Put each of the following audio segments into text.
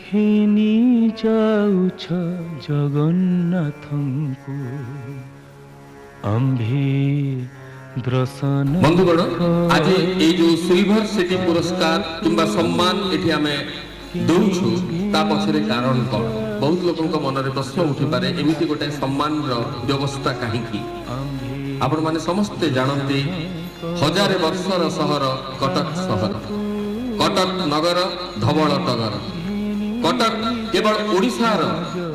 घिनी जाउछ जगन्नाथଙ୍କୁ आम्भे दर्शन। बंधुगण आज ये जो सिल्वर सिटी पुरस्कार किंबा सम्मान एठी आमे दउछु ता पछरे कारण कोन? बहुत लोकन को मन रे प्रश्न उठी पारे एमिति गोटे सम्मान रो व्यवस्था काहे की? आपण माने समस्त जानते हजार वर्षर सहर कटक सहर, कटक नगर धवल टगर। कटक केवल ओडिशार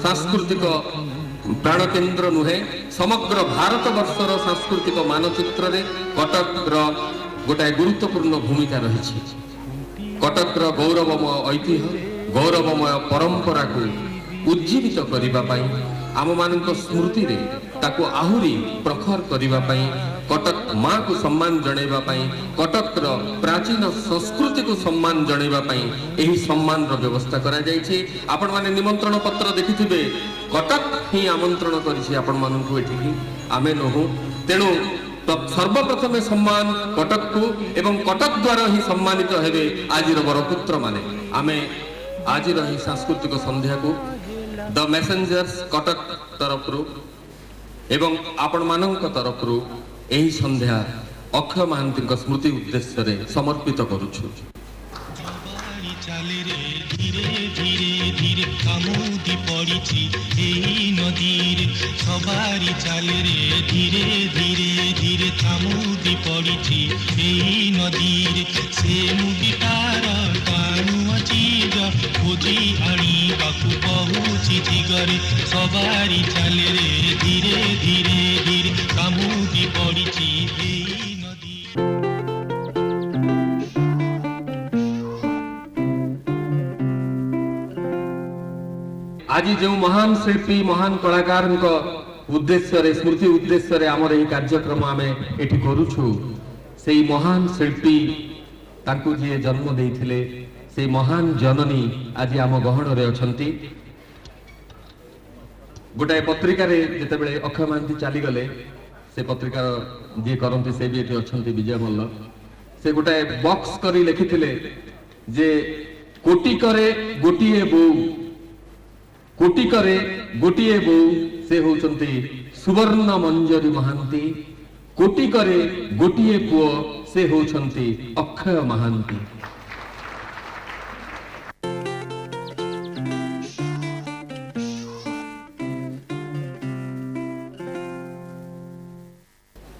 सांस्कृतिक प्राण केन्द्र नुहे, समग्र भारत वर्षर सांस्कृतिक मानचित्र रे कटक गोटाए गुरुत्वपूर्ण भूमिका रही। कटक गौरवमय ऐतिह्य गौरवमय परंपरा को उज्जीवित करने आम मान स्मृति रे ताको आहुरी प्रखर करने कटक माँ को सम्मान जनवाई कटक प्राचीन संस्कृति को सम्मान जनवाई यही सम्मान व्यवस्था करा जायछि। आपण माने निमंत्रण पत्र देखिथिबे कटक ही आमंत्रण करिछि आपण माननकु एठिकी आमे नहु। तेणु सर्वप्रथम सम्मान कटक को एवं कटक द्वारा ही सम्मानित हेबे आजिर बरपुत्र माने। आमे आजिर ही सांस्कृतिक संध्या को द मेसेंजर्स कटक तरफ एवं आपण मानक तरफ यही संध्या अक्षय महांती स्मृति उद्देश्य रे समर्पित करुछु। धीरे धीरे धीरे कामुदी पड़िछि एही नदीर सवारी चाले रे धीरे धीरे धीरे कामुदी पड़िछि एही नदीर से मुदी तार टाणु अचीज खोजी आनी बाकु पहुँची दिगरे सवारी चाले रे धीरे धीरे धीरे कामुदी पड़िछि एही नदी। आज जो महान शिल्पी महान कलाकार उद्देश्य रे स्मृति उद्देश्य रे आमर यही कार्यक्रम आमे एठी करूछु से महान शिल्पी तांकु जे जन्म देइथिले से महान जननी आज आम गहन रे अछंती। गोटाए पत्रिका रे जेतेबेले अक्षय महांती चली गले से पत्रिका जे करंती से भी एठी अछंती विजय मल्ल से गोटाए बॉक्स करी लिखिथिले जे कोटी करे गोटिए बो कोटी करे गोटिए बो से होचंती सुवर्ण मंजरी महांती कोटी करे गोटिए पुओ से होचंती अक्षय महांती।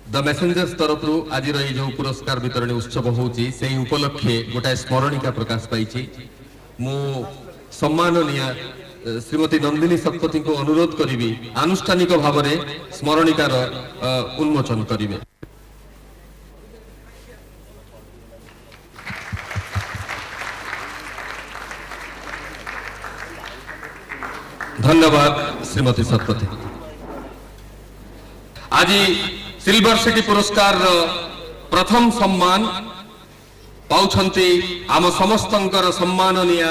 द मेसेंजर्स तरफ आज जो पुरस्कार वितरण उत्सव होची से उपलक्षे गोटाए स्मरणिका प्रकाश पाई। मु सम्माननीय श्रीमती नंदिनी शतपथी को अनुरोध करी आनुष्ठानिक भाव में स्मरणिकार उन्मोचन करेंगे। धन्यवाद श्रीमती शतपथी। आज सिल्वर सिटी पुरस्कार प्रथम सम्मान पाउछंती आम समस्तंकर सम्माननीय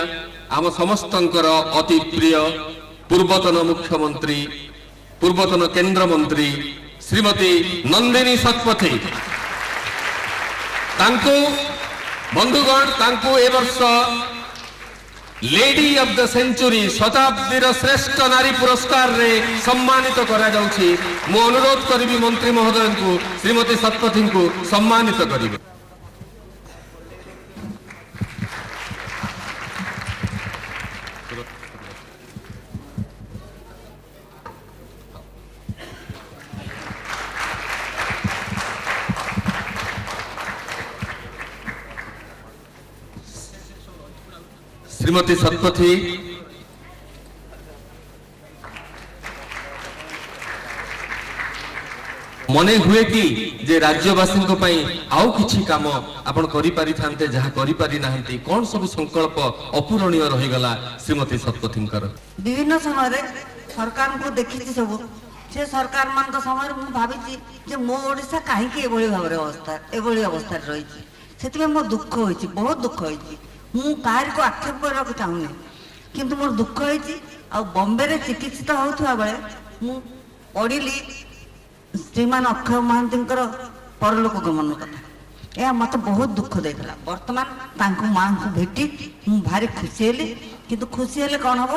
आम समस्तंकर अति प्रिय पूर्वतन मुख्यमंत्री पूर्वतन केंद्र मंत्री श्रीमती नंदिनी शतपथी। तांको बंधुगण तांको ए वर्ष लेडी ऑफ द सेंचुरी शताब्दीर श्रेष्ठ नारी पुरस्कार रे सम्मानित करा जाउछि। मु अनुरोध करिबी मंत्री महोदय को श्रीमती शतपथी को सम्मानित करिबे। श्रीमती शतपथी मने हुए कि जे राज्यवासी आउ किछि काम आपण करि पारि थांते जहा करि पारि नाहंती कोन सब संकल्प अपूरणीय रही गला श्रीमती शतपथींकर। विभिन्न समय रे सरकार को देखि सब से सरकार मान समय मुझे भावी जे मो ओडिशा कहीं एभली भाव अवस्था एभली अवस्था रही से मो दुख होती बहुत दुख होती मु काहार को आक्षेप करने चाहूनी किंतु मोर दुख होती आ बॉम्बे चिकित्सित होता बेले मु पढ़िली श्रीमान अक्षय महांती परलोक गमन कथा यह मत बहुत दुख देता बर्तमान माँ को भेटी मु भारी खुशी हेली किंतु खुशी हेले कौन हम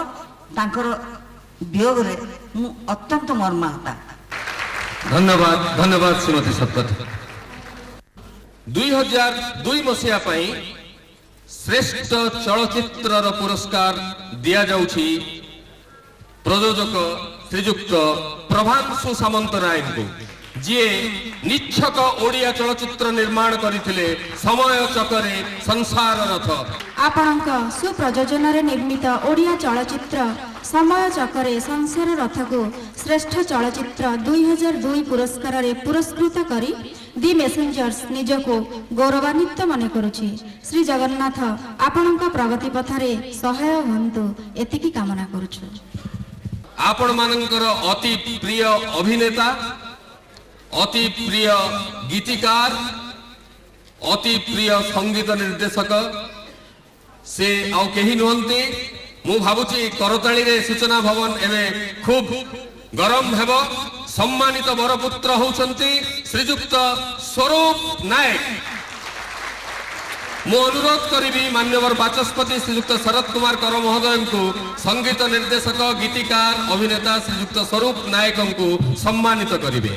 तांकर वियोग रे मु अत्यंत मर्माहता। धन्यवाद धन्यवाद श्रीमती शतपथी। 2002 मसीहा पई श्रेष्ठ चलचित्र पुरस्कार दिया जाउछि प्रयोजक श्रीजुक्त प्रभांशु सामंतराय को जी निच्छक ओडिया चलचित्र निर्माण करथिले समय चकरे संसार रथ आपणक सुप्रयोजन निर्मित ओडिया चलचित्र समय चकरे संसार रथ को श्रेष्ठ चलचित्र 2002 पुरस्कार रे पुरस्कृत करी दि मेसेंजर्स निजको गौरवान्वित मन करुछि। श्री जगन्नाथ आपणक प्रगति पथरे सहाय हुंतु एतिकी कामना करुछु। आपण मानकर अति प्रिय अभिनेता अति प्रिय गीतिकार अति प्रिय संगीत निर्देशक से आउ कहीं नुहंती मु भावुची करताली रे सूचना भवन एवं खूब गरम हेब सम्मानित बरपुत्र होउछंती श्रीजुक्त स्वरूप नायक। मु अनुरोध करी मान्यवर बाचस्पति श्रीजुक्त शरद कुमार कर महोदय को संगीत निर्देशक गीतिकार अभिनेता श्रीजुक्त स्वरूप नायक को सम्मानित करिवे।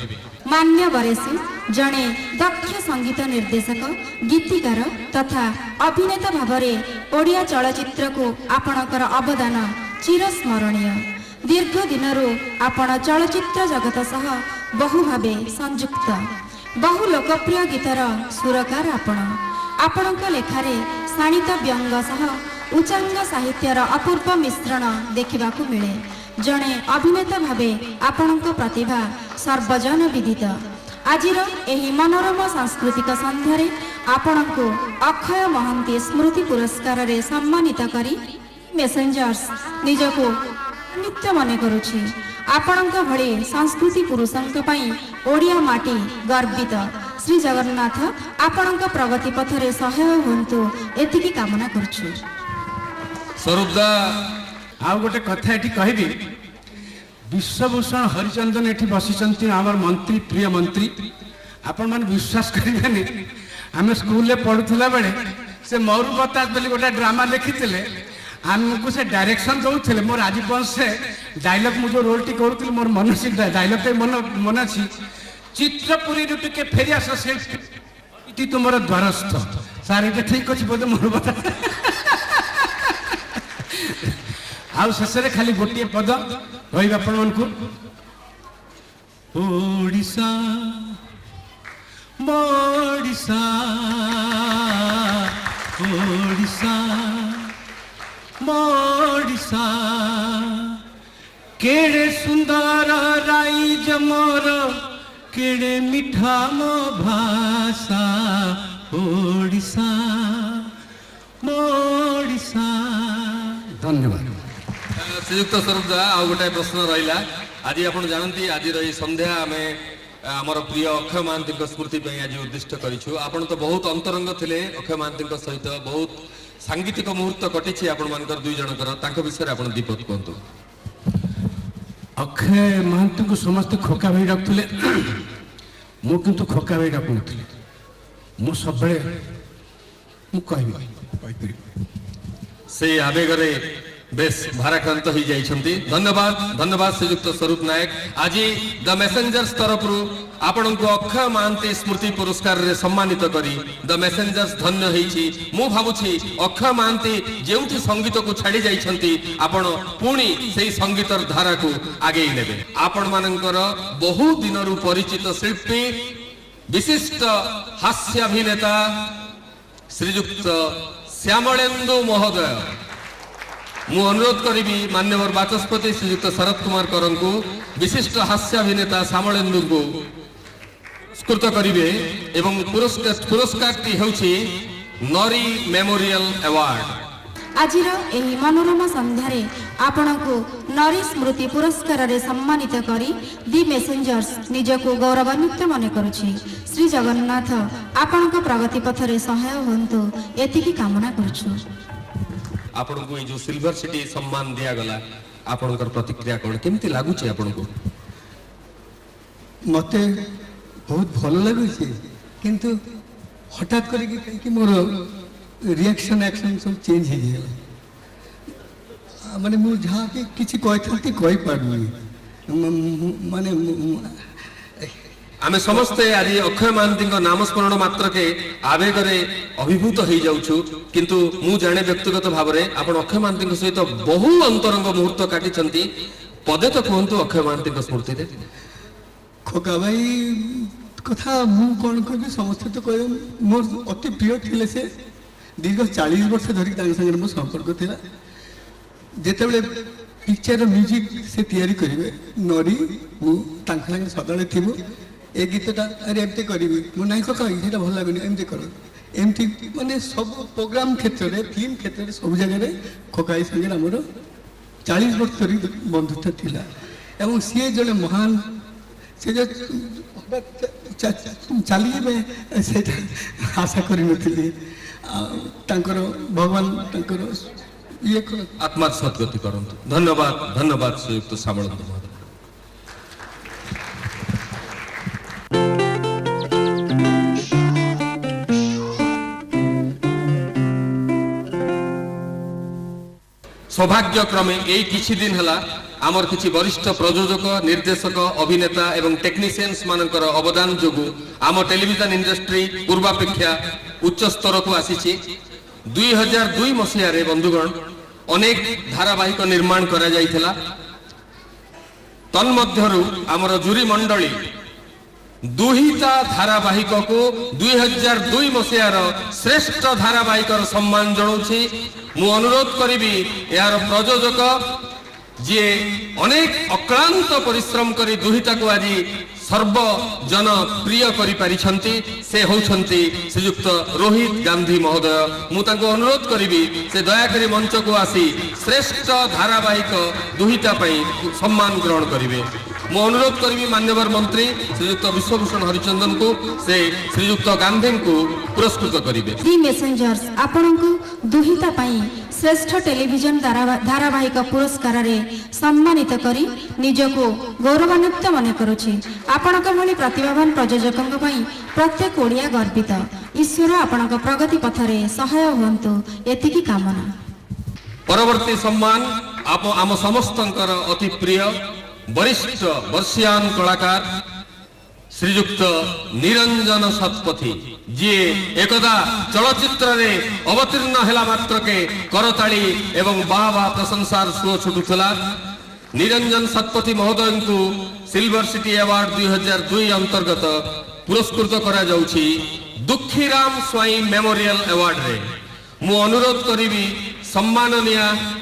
मान्यवरेसी जड़े दक्ष संगीत निर्देशक गीतिकार तथा अभिनेता भावरे ओडिया चलचित्र को आपणकर अवदान चिरस्मरणीय। दीर्घ दिनरू आपण चलचित्र जगत सह बहु भावे संयुक्त बहु लोकप्रिय गीतर सुरकार आपणक लेखारे शाणित व्यंग सह उच्चांग साहित्यर अपूर्व मिश्रण देखा मिले। जड़े अभिनेता भावे आपणक प्रतिभा सर्वजन विदित। आजिर एही मनोरम सांस्कृतिक संध्यारे आपणको अक्षय महांती स्मृति पुरस्कार रे सम्मानित करी मेसेंजर्स निजको नित्य मन करुछि। आपणक भଳି संस्कृति पुरुषंक पई ओडिया माटी गर्वित। श्री जगन्नाथ आपणक प्रगति पथरे सहाय हुंतु एतिकी कामना करछु। स्वरूपदा आउ गोटे कथा एठी कहबी विश्वभूषण हरिचंदन एठी बसिचंती आमर मंत्री प्रिय मंत्री आपण मन विश्वास करिबेनी आमे स्कूल ले पढुथला बेले से मरु बतास बोली गोटे ड्रामा लिखिथिले हमको से डायरेक्शन दउथिले मोर आजीवन से डायलॉग मु जो रोल टी करूथिले मोर मन से डायलॉग पे मन अछि चित्रपुरी रुटि के फेरिया से इति तुमर द्वारस्थ सारे के ठीक अछि बोले मोर बता आउ शेषे खाली गोटे पद कह आपण मन को ओडिशा मोडिशा ओडिशा मोडिशा केड़े सुंदर राई जमोर केड़े मिठा मो भाषा ओडिशा मोडिशा। धन्यवाद। श्रीयुक्त स्वरूपदा आउ गोटे प्रश्न रहा आज आप जानती आज संध्या आम आमर प्रिय अक्षय महांती स्मृति आज उद्दिष्ट करूँ। आपन तो बहुत अंतरंग थे अक्षय महांती सहित बहुत सांगीतिक मुहूर्त कटी आपण मानकर दुई जनकर विषय आप दीपक कहतु। अक्षय महांती को समस्त खोका भाई डाकुले मु किंतु खोका भाई डाकु नथिले मु सब मु कहबी से आवेगरे बेस भाराक्रांत हो जाइछंती। धन्यवाद धन्यवाद श्रीयुक्त स्वरूप नायक। आज द मेसेंजर्स तरफ आपण को अक्षय महांती स्मृति पुरस्कार रे सम्मानित करी द मेसेंजर्स धन्य होईछि। मु भाबुछि अक्षय महांती जेउठी संगीत को छाड़ी जाइछंती आपण पुणी सेही संगीतर धारा को आगे नेबे। आपण मानकर बहु दिनरु परिचित शिल्पी विशिष्ट हास्याभिनेता श्रीयुक्त श्यामलेन्दु महोदय मु अनुरोध करी मान्यवर बाचस्पति श्रीयुक्त शरद कुमार करन को विशिष्ट हास्याभिनेता श्यामलेन्दु को पुरस्कृत करिवे एवं पुरस्कार टी होछि नरी मेमोरियल अवार्ड। ଆଜିର ଏହି ମନୋରମ ସନ୍ଧ୍ୟାରେ ଆପଣଙ୍କୁ ନାରୀ ସ୍ମୃତି ପୁରସ୍କାରରେ ସମ୍ମାନିତ କରି ଦି ମେସେଞ୍ଜର୍ସ ନିଜକୁ ଗୌରବାନ୍ୱିତ ମନେ କରୁଛି। ଶ୍ରୀ ଜଗନ୍ନାଥ ଆପଣଙ୍କ ପ୍ରଗତି ପଥରେ ସହାୟ ହୁଅନ୍ତୁ ଏତିକି କାମନା କରୁଛୁ। ଆପଣଙ୍କୁ ଏଇ ଯୋଉ ସିଲଭର ସିଟି ସମ୍ମାନ ଦିଆଗଲା ଆପଣଙ୍କର ପ୍ରତିକ୍ରିୟା କ'ଣ କେମିତି ଲାଗୁଛି ଆପଣଙ୍କୁ? ମତେ ବହୁତ ଭଲ ଲାଗୁଛି, କିନ୍ତୁ ହଠାତ୍ କରିକି କାହିଁକି ମୋର ରିଆକ୍ସନ୍ ଆକ୍ସନ୍ ସବୁ ଚେଞ୍ଜ ହେଇଗଲା। ମାନେ ମୁଁ ଯାହା ବି କିଛି କହିଥାନ୍ତି କହିପାରୁନି। ମାନେ ଆମେ ସମସ୍ତେ ଆଜି ଅକ୍ଷୟ ମହାନ୍ତିଙ୍କ ନାମସ୍ମରଣ ମାତ୍ରକେ ଆବେଗରେ ଅଭିଭୂତ ହେଇଯାଉଛୁ, କିନ୍ତୁ ମୁଁ ଜାଣେ ବ୍ୟକ୍ତିଗତ ଭାବରେ ଆପଣ ଅକ୍ଷୟ ମହାନ୍ତିଙ୍କ ସହିତ ବହୁ ଅନ୍ତରଙ୍ଗ ମୁହୂର୍ତ୍ତ କାଟିଛନ୍ତି। ପଦେ ତ କୁହନ୍ତୁ ଅକ୍ଷୟ ମହାନ୍ତିଙ୍କ ସ୍ମୃତିରେ। ଖୋକା ଭାଇ କଥା ମୁଁ କ'ଣ କହିବି, ସମସ୍ତେ ତ କହିବେ ମୋର ଅତି ପ୍ରିୟ ଥିଲେ ସେ। ଦୀର୍ଘ 40 ବର୍ଷ ଧରିକି ତାଙ୍କ ସାଙ୍ଗରେ ମୋ ସମ୍ପର୍କ ଥିଲା। ଯେତେବେଳେ ପିକ୍ଚରର ମ୍ୟୁଜିକ୍ ସେ ତିଆରି କରିବେ, ନରୀ ମୁଁ ତାଙ୍କ ସାଙ୍ଗରେ ସଦାବେଳେ ଥିବୁ। ଏ ଗୀତଟା ଆରେ ଏମିତି କରିବି, ମୁଁ ନାଇଁ କକା ସେଇଟା ଭଲ ଲାଗୁନି, ଏମିତି କର। ଏମିତି ମାନେ ସବୁ ପ୍ରୋଗ୍ରାମ କ୍ଷେତ୍ରରେ, ଫିଲ୍ମ କ୍ଷେତ୍ରରେ, ସବୁ ଜାଗାରେ ଖୋକା ଭାଇ ସାଙ୍ଗରେ ଆମର 40 ବର୍ଷ ଧରି ବନ୍ଧୁତା ଥିଲା। ଏବଂ ସିଏ ଜଣେ ମହାନ, ସେ ଯେ ଚାଲିଯିବେ ସେଇଟା ଆଶା କରିନଥିଲି। ତାଙ୍କର ଭଗବାନ ତାଙ୍କର ଇଏ ଆତ୍ମାର ସଦ୍ଗତି କରନ୍ତୁ। ଧନ୍ୟବାଦ, ଧନ୍ୟବାଦ ଶ୍ରୀଯୁକ୍ତ ସାମଳଙ୍କ ମହୋଦୟ। सौभाग्यक्रमे यही किछि दिन हला आमर किछि वरिष्ठ प्रयोजक, निर्देशक, अभिनेता एवं टेक्निशियंस मानकर अवदान जोगु आम टेलीविजन इंडस्ट्री पूर्वापेक्षा उच्च स्तर को आसीछि। 2002 मसीह रे बंधुगण अनेक धारावाहिक निर्माण करा जाइथिला। तन्मध्यरु आमर जूरी मंडली दुहिता धारावाहिक को 2002 मसीहार श्रेष्ठ धारावाहिक सम्मान जनाऊँगी। मु अनुरोध करी यार प्रयोजक जी अनेक अक्लांत परिश्रम करी दुहिता को आज सर्वजन प्रिय करि पारिछंती, से होछंती श्रीयुक्त रोहित गांधी महोदय। मु तांको अनुरोध करी से दयाकरी मंच को आसी श्रेष्ठ धारावाहिक दुहिता पई सम्मान ग्रहण करिवे। मु अनुरोध करी मान्यवर मंत्री श्रीयुक्त विश्वभूषण हरिचंदन को से श्रीयुक्त गांधी को पुरस्कृत करिवे। दी मेसेंजर्स आपनकु दुहिता पई श्रेष्ठ टेलीविजन धारावाहिक पुरस्कार रे सम्मानित करी निजको गौरवान्वित मन करूछि। आपनक भली प्रतिभावान प्रयोजकंग पई प्रत्येक ओडिया गर्वित। ईश्वर आपनक प्रगति पथरे सहाय हुंतु एतिकी कामना। परवर्ती सम्मान आप आम समस्तंकर अति प्रिय वरिष्ठ वर्षियान कलाकार श्रीयुक्त निरंजन शतपथी जी एकदा चलचित्र रे अवतीर्ण हेला मात्रके करताली एवं बाबा प्रशंसार सुओ छुटुला। निरंजन शतपथी महोदय को सिल्वर सिटी अवार्ड 2002 अंतर्गत पुरस्कृत करा जाउछि दुखीराम स्वाई मेमोरियल अवार्ड रे। मु अनुरोध करी सम्माननीय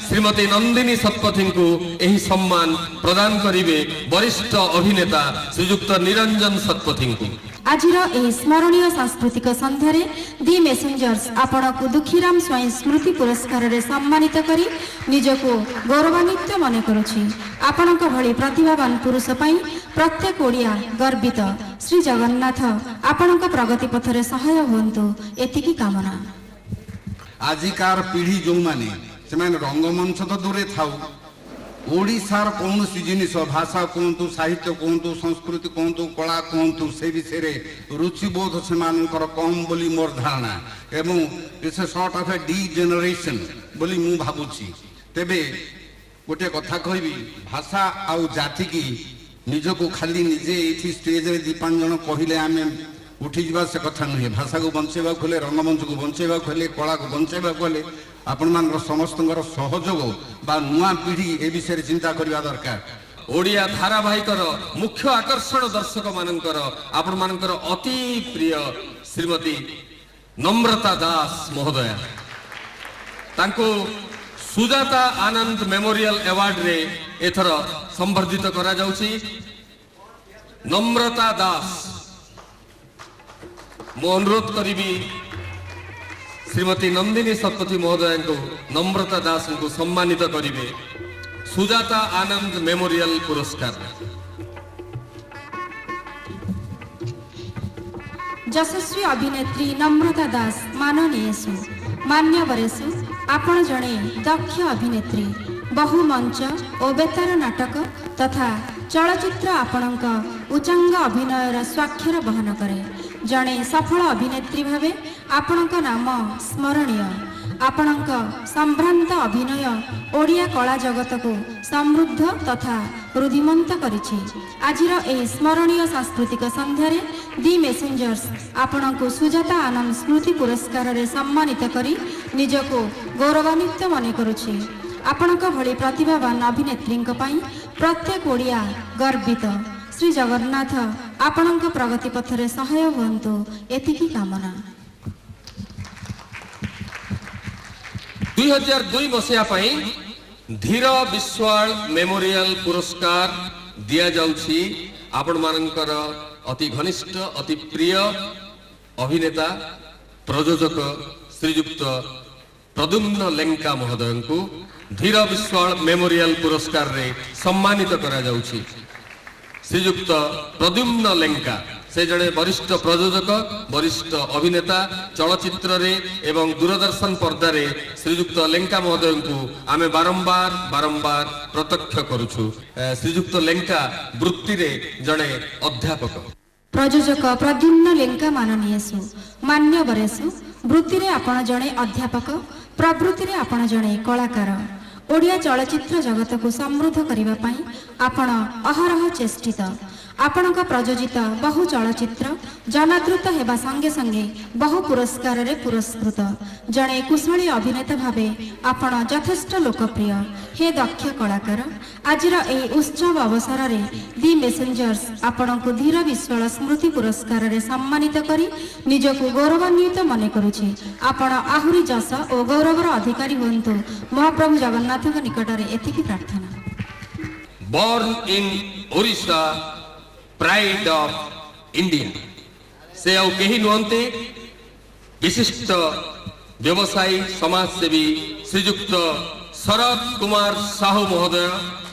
श्रीमती नंदिनी शतपथी को यही सम्मान प्रदान करिवे वरिष्ठ अभिनेता श्रीयुक्त निरंजन शतपथी को। आजिर एही स्मरणीय सांस्कृतिक संध्यारे दी मेसेंजर्स आपणकु दुखीराम स्वाई स्मृति पुरस्कार रे सम्मानित करी निजको गौरवान्वित मन करूछि। आपणक भली प्रतिभावान पुरुष पई प्रत्येक ओडिया गर्वित। श्री जगन्नाथ आपणक प्रगति पथरे सहाय हुंतु एतिकी कामना। आजिकार पीढ़ी जो माने से रंगमंच तो दूरे थाउ ओडिशार कौन सी जिनिस भाषा कहतु, साहित्य कहतु, संस्कृति कहतु, कला कहतु, से विषय रुचिबोध से कम बोली मोर धारणा एवं it's a sort of A D generation बोली मु भाबुची। तेबे गोटे कथा कहबी भाषा आउ जाति की निजको खाली निजे एठी स्टेज रे दीपान जन कहिले आमे उठी जा से कथा नुहे। भाषा को बंचेबा हेले, रंगमंच को बंचेबा हेले, कला को बंचेबा हेले आपण मान समस्तंकर सहयोग बा नुआ पीढ़ी ए विषय चिंता करबा दरकार। ओडिया धारावाहिकर मुख्य आकर्षण दर्शक मानकर आपण मानकर अति प्रिय श्रीमती नम्रता दास महोदया तांको सुजाता आनंद मेमोरियल अवार्ड रे एथर संबर्धित करा जाउछि। नम्रता दास मु अनुरोध करी श्रीमती नंदिनी शतपथी महोदय को नम्रता दास को सम्मानित करिवे सुजाता आनंद मेमोरियल पुरस्कार। यशस्वी अभिनेत्री नम्रता दास माननीयसु मान्यवरेषु आपण जणे दक्ष अभिनेत्री बहु मंच और बेतार नाटक तथा चलचित्र आपणक उच्चांग अभिनयर स्वाक्षर बहन करे। जणे सफल अभिनेत्री भावे आपणक नाम स्मरणीय। आपणक संभ्रांत अभिनय ओडिया कला जगत को समृद्ध तथा रुधिमंत करिछि। आजिर एही स्मरणीय सांस्कृतिक संध्यारे दि मेसेंजर्स आपणक सुजाता आनंद स्मृति पुरस्कार रे सम्मानित करी निजको गौरवान्वित मने करुछि। आपणक भली प्रतिभावान अभिनेत्रींक पई प्रत्येक ओडिया गर्वित। श्री जगन्नाथ आपणक प्रगति पथरे सहाय हुअन्तु एतिकी कामना। 2002 मसीहा पई धीर विश्वाल मेमोरियल पुरस्कार दिया जाउछि। आपण मानकर अति घनिष्ठ अति प्रिय अभिनेता प्रयोजक श्रीयुक्त प्रद्युम्न लेंका महोदय को धीर विश्वाल मेमोरियल पुरस्कार रे सम्मानित करा जाउछि। श्रीयुक्त प्रद्युम्न लेंका से जड़े वरिष्ठ प्रयोजक वरिष्ठ अभिनेता चलचित्र रे एवं दूरदर्शन पर्दा रे श्रीयुक्त लेंका महोदय को आमे बारंबार बारंबार प्रत्यक्ष करूछु। श्रीयुक्त लेंका वृत्ति रे जड़े अध्यापक प्रयोजक प्रद्युम्न लेंका माननीयसु मान्यवरेषु वृत्ति रे आपण जणे अध्यापक प्रवृत्ति रे आपण जणे कलाकार। ओडिया चलचित्र जगत को समृद्ध करने आपण अहरह चेष्टित। आपणक प्रयोजित बहु चलचित्र जनादृत हेबा संगे संगे बहु पुरस्कार रे पुरस्कृत। जणे कुशली अभिनेता भावे आपण यथेष्ट लोकप्रिय। हे दक्ष कलाकार, आजिर एही उत्सव अवसर रे दि मेसेंजर्स आपणको धीर विश्वाल स्मृति पुरस्कार रे सम्मानित करी निजको गौरवान्वित मने करुछि। आपण आहुरी जस और गौरवर अधिकारी हुअन्तु महाप्रभु जगन्नाथ निकट रे एतिकी प्रार्थना। Born in Odisha pride of India से आउ कहीं नुहंते विशिष्ट व्यवसायी समाजसेवी श्रीयुक्त शरद कुमार साहू महोदय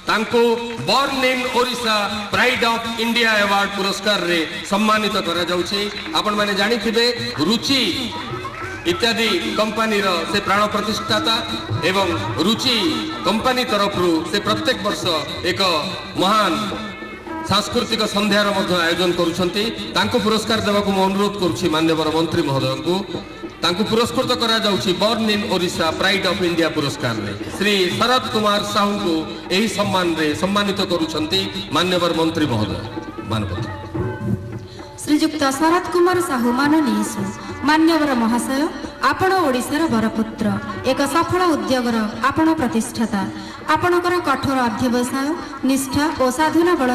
तांको born in Odisha pride of India award पुरस्कार रे सम्मानित करा जाउछि। आपण माने जानि थिबे रुचि इत्यादि कंपनी रो से प्राण प्रतिष्ठाता एवं रुचि कंपनी तरफ से प्रत्येक वर्ष एक महान सांस्कृतिक संध्यार आयोजन करुछंती। तांको पुरस्कार देवा को अनुरोध करुछि माननीय मंत्री महोदय को तांको पुरस्कृत करा जाउछि born in Odisha pride of India पुरस्कार रे श्री शरद कुमार साहू को एही सम्मान रे सम्मानित करुछंती माननीय मंत्री महोदय मानवत श्रीयुक्त शरद कुमार साहू माननीयसु मान्यवर महाशय आपण ओडिशार बरपुत्र एक सफल उद्योगर आपण प्रतिष्ठाता। आपणकर कठोर अध्यवसाय निष्ठा और साधना बल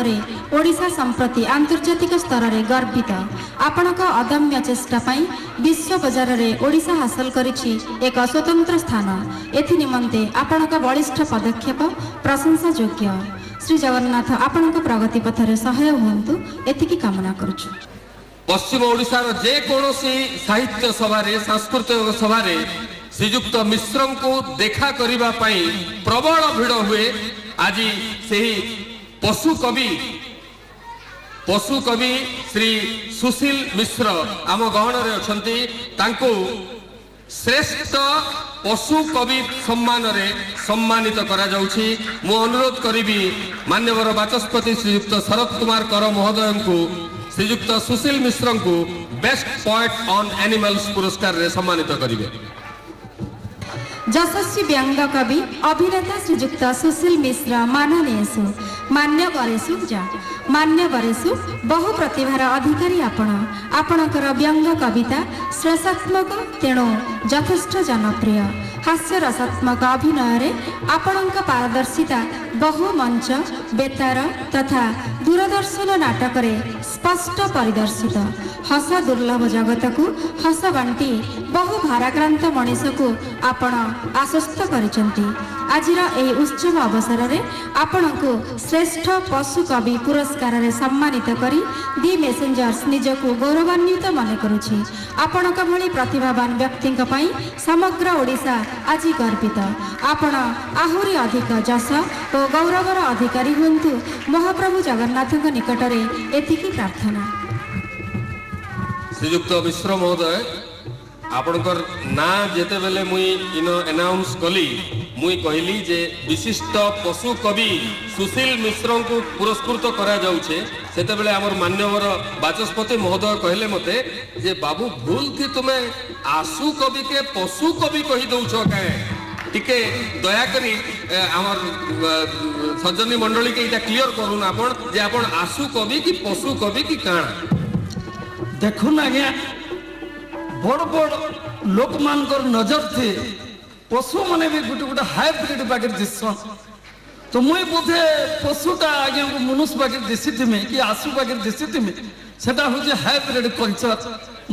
ओडिशा संप्रति आंतर्जातिक स्तर में गर्वित। आपणक अदम्य चेष्टा पाई विश्व बजार में ओडिशा हासिल करिछि एक स्वतंत्र स्थान। एथि निमंते आपणक बलिष्ठ पदक्षेप प्रशंसा योग्य। श्री जगन्नाथ आपणक प्रगति पथरे सहाय हुअन्तु एतिकी कामना करुछु। पश्चिम ओडिशार जे कोनोसी साहित्य सभा रे सांस्कृतिक सभा रे श्रीयुक्त मिश्र को देखा करिबा पई प्रबल भिड़ हुए। आज सेही पशु कवि श्री सुशील मिश्र आम गहन रे अछंती। तांको श्रेष्ठ पशु कवि सम्मान रे सम्मानित करा जाउछि। मु अनुरोध करिबी मान्यवर वाचस्पति श्रीयुक्त शरद कुमार कर महोदय को श्रीयुक्त सुशील मिश्र को बेस्ट पोएट ऑन एनिमल्स पुरस्कार रे सम्मानित करिवे। यशस्वी व्यंग कवि अभिनेता श्रीयुक्त सुशील मिश्र माननीयसु मान्यवरेषु बहु प्रतिभार अधिकारी आपणकर व्यंग कविता श्रेष्ठात्मक तेणु यथेष्ट जनप्रिय। हास्य रसात्मक अभिनय आपणक पारदर्शिता बहु मंच बेतार तथा दूरदर्शन नाटक स्पष्ट परिदर्शित। हस दुर्लभ जगत को हस बांटी बहु भाराक्रांत मनीष को आपण आश्वस्त करिसंती। ଆଜିର ଏହି ଉତ୍ସବ ଅବସରରେ ଆପଣଙ୍କୁ ଶ୍ରେଷ୍ଠ ପଶୁ କବି ପୁରସ୍କାରରେ ସମ୍ମାନିତ କରି ଦି ମେସେଞ୍ଜର୍ସ ନିଜକୁ ଗୌରବାନ୍ୱିତ ମନେ କରୁଛି। ଆପଣଙ୍କ ଭଳି ପ୍ରତିଭାବାନ ବ୍ୟକ୍ତିଙ୍କ ପାଇଁ ସମଗ୍ର ଓଡ଼ିଶା ଆଜି ଗର୍ବିତ। ଆପଣ ଆହୁରି ଅଧିକ ଯଶ ଓ ଗୌରବର ଅଧିକାରୀ ହୁଅନ୍ତୁ। ମହାପ୍ରଭୁ ଜଗନ୍ନାଥଙ୍କ ନିକଟରେ ଏତିକି ପ୍ରାର୍ଥନା। ଶ୍ରୀଯୁକ୍ତ ମିଶ୍ର ମହୋଦୟ, ଆପଣଙ୍କର ନାଁ ଯେତେବେଳେ ମୁଇଁ ଇନ ଆନାଉନ୍ସ କଲି, ମୁଇଁ କହିଲି ଯେ ବିଶିଷ୍ଟ ପଶୁ କବି ସୁଶୀଲ ମିଶ୍ରଙ୍କୁ ପୁରସ୍କୃତ କରାଯାଉଛେ, ସେତେବେଳେ ଆମର ମାନ୍ୟବର ବାଚସ୍ପତି ମହୋଦୟ କହିଲେ ମତେ ଯେ ବାବୁ ଭୁଲ କି ତୁମେ ଆଶୁ କବିକେ ପଶୁ କବି କହି ଦଉଛ କାଏ, ଟିକେ ଦୟାକରି আমার সজ্জনী মন্ডলীকে এটা ক্লিয়ার করুন আপন যে আপন আশু কবি কি পশু কবি কি কাଣା। দেখুন আজ্ঞা, বড় বড় লোক মানকর নজর থে পশু মানে বি গোটে গোটে হাইব্রিড বাগের দিশন, তো মুই বোধে পশুটা আজ্ঞা মনুষ্য বাগের দিশিথিমে কি আশু বাগের দিশিথিমে, সেটা হচ্ছে হাইব্রিড কলচর,